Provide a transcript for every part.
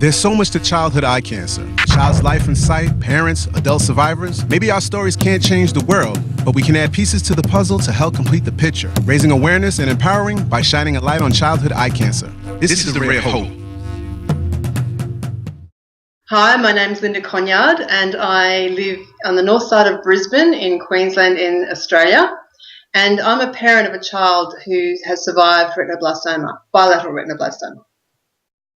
There's so much to childhood eye cancer. A child's life in sight, parents, adult survivors. Maybe our stories can't change the world, but we can add pieces to the puzzle to help complete the picture, raising awareness and empowering by shining a light on childhood eye cancer. This is the Ray of Hope. Hi, my name's Linda Conyard and I live on the north side of Brisbane in Queensland in Australia. And I'm a parent of a child who has survived retinoblastoma, bilateral retinoblastoma.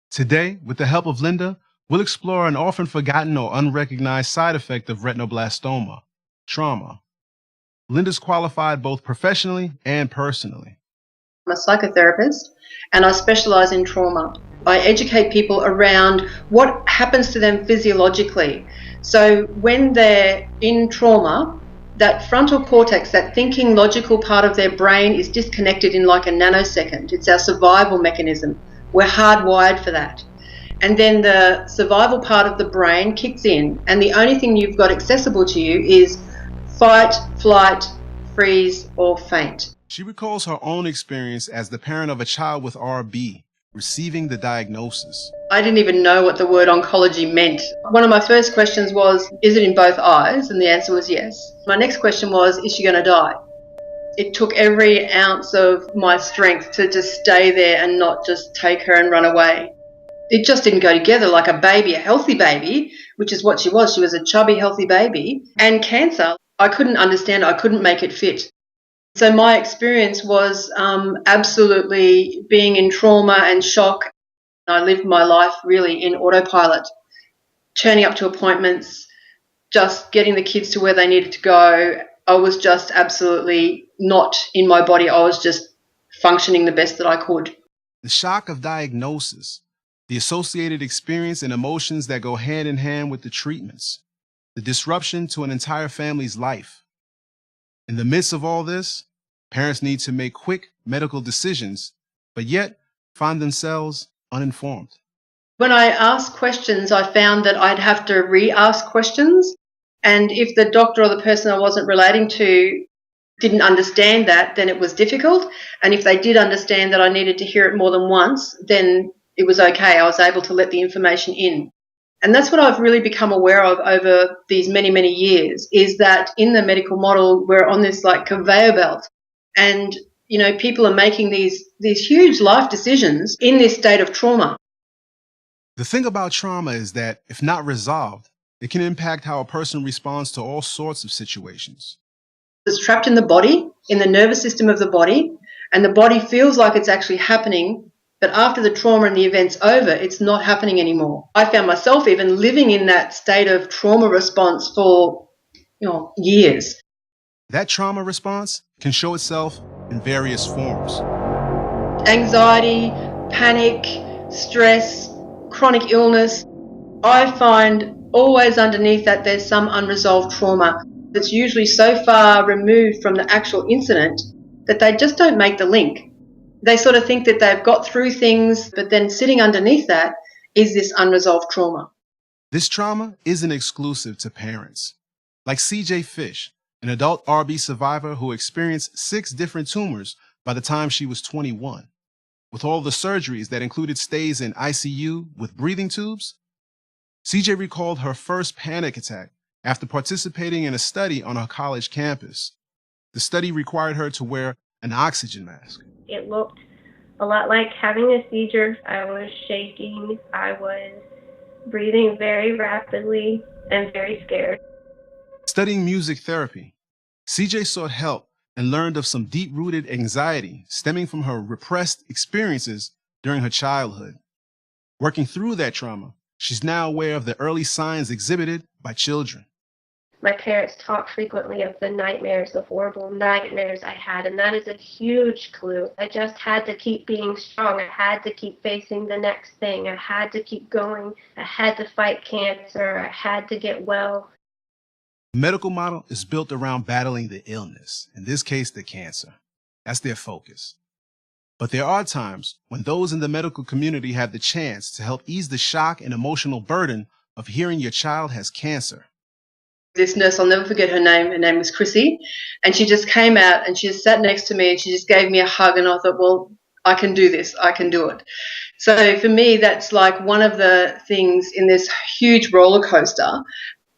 Today, with the help of Linda, we'll explore an often forgotten or unrecognized side effect of retinoblastoma, trauma. Linda's qualified both professionally and personally. I'm a psychotherapist and I specialise in trauma. I educate people around what happens to them physiologically. So when they're in trauma, that frontal cortex, that thinking logical part of their brain is disconnected in like a nanosecond. It's our survival mechanism. We're hardwired for that. And then the survival part of the brain kicks in and the only thing you've got accessible to you is fight, flight, freeze or faint. She recalls her own experience as the parent of a child with RB, receiving the diagnosis. I didn't even know what the word oncology meant. One of my first questions was, is it in both eyes? And the answer was yes. My next question was, is she going to die? It took every ounce of my strength to just stay there and not just take her and run away. It just didn't go together like a baby, a healthy baby, which is what she was. She was a chubby, healthy baby. And cancer, I couldn't understand it. I couldn't make it fit. So my experience was absolutely being in trauma and shock. I lived my life really in autopilot, turning up to appointments, just getting the kids to where they needed to go. I was just absolutely not in my body. I was just functioning the best that I could. The shock of diagnosis, the associated experience and emotions that go hand in hand with the treatments, the disruption to an entire family's life. In the midst of all this, parents need to make quick medical decisions, but yet find themselves uninformed. When I asked questions, I found that I'd have to re-ask questions. And if the doctor or the person I wasn't relating to didn't understand that, then it was difficult. And if they did understand that I needed to hear it more than once, then it was okay. I was able to let the information in. And that's what I've really become aware of over these many, many years, is that in the medical model, we're on this like conveyor belt. And, you know, people are making these huge life decisions in this state of trauma. The thing about trauma is that if not resolved, it can impact how a person responds to all sorts of situations. It's trapped in the body, in the nervous system of the body, and the body feels like it's actually happening, but after the trauma and the event's over, it's not happening anymore. I found myself even living in that state of trauma response for, years. That trauma response can show itself in various forms. Anxiety, panic, stress, chronic illness. I find always underneath that there's some unresolved trauma that's usually so far removed from the actual incident that they just don't make the link. They sort of think that they've got through things, but then sitting underneath that is this unresolved trauma. This trauma isn't exclusive to parents. Like CJ Fish, an adult RB survivor who experienced 6 different tumors by the time she was 21. With all the surgeries that included stays in ICU with breathing tubes, CJ recalled her first panic attack after participating in a study on her college campus. The study required her to wear an oxygen mask. It looked a lot like having a seizure. I was shaking. I was breathing very rapidly and very scared. Studying music therapy, CJ sought help and learned of some deep-rooted anxiety stemming from her repressed experiences during her childhood. Working through that trauma, she's now aware of the early signs exhibited by children. My parents talk frequently of the nightmares, the horrible nightmares I had, and that is a huge clue. I just had to keep being strong. I had to keep facing the next thing. I had to keep going. I had to fight cancer. I had to get well. The medical model is built around battling the illness, in this case, the cancer. That's their focus. But there are times when those in the medical community have the chance to help ease the shock and emotional burden of hearing your child has cancer. This nurse, I'll never forget her name. Her name was Chrissy. And she just came out and she just sat next to me and she just gave me a hug. And I thought, well, I can do this. I can do it. So for me, that's like one of the things in this huge roller coaster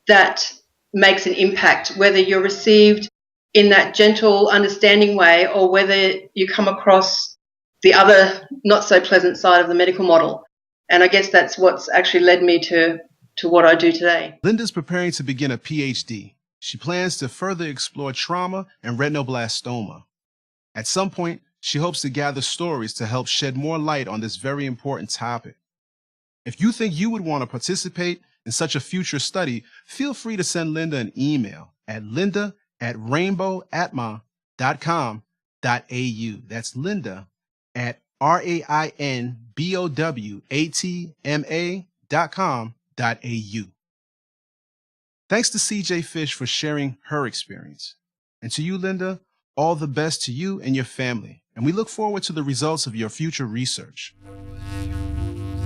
that makes an impact, whether you're received in that gentle, understanding way or whether you come across the other not so pleasant side of the medical model. And I guess that's what's actually led me to what I do today. Linda's preparing to begin a PhD. She plans to further explore trauma and retinoblastoma. At some point, she hopes to gather stories to help shed more light on this very important topic. If you think you would want to participate in such a future study, feel free to send Linda an email at linda@rainbowatma.com.au. That's Linda at rainbowatma.com.au. Thanks to CJ Fish for sharing her experience. And to you, Linda, all the best to you and your family. And we look forward to the results of your future research.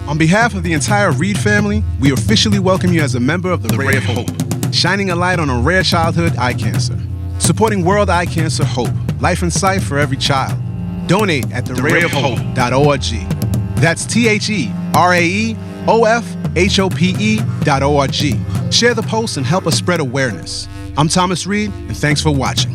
On behalf of the entire Reed family, we officially welcome you as a member of the Ray of Hope, shining a light on a rare childhood eye cancer. Supporting World Eye Cancer Hope, life in sight for every child. Donate at therayofhope.org. That's THERAEOFHOPE.org. Share the post and help us spread awareness. I'm Thomas Reed, and thanks for watching.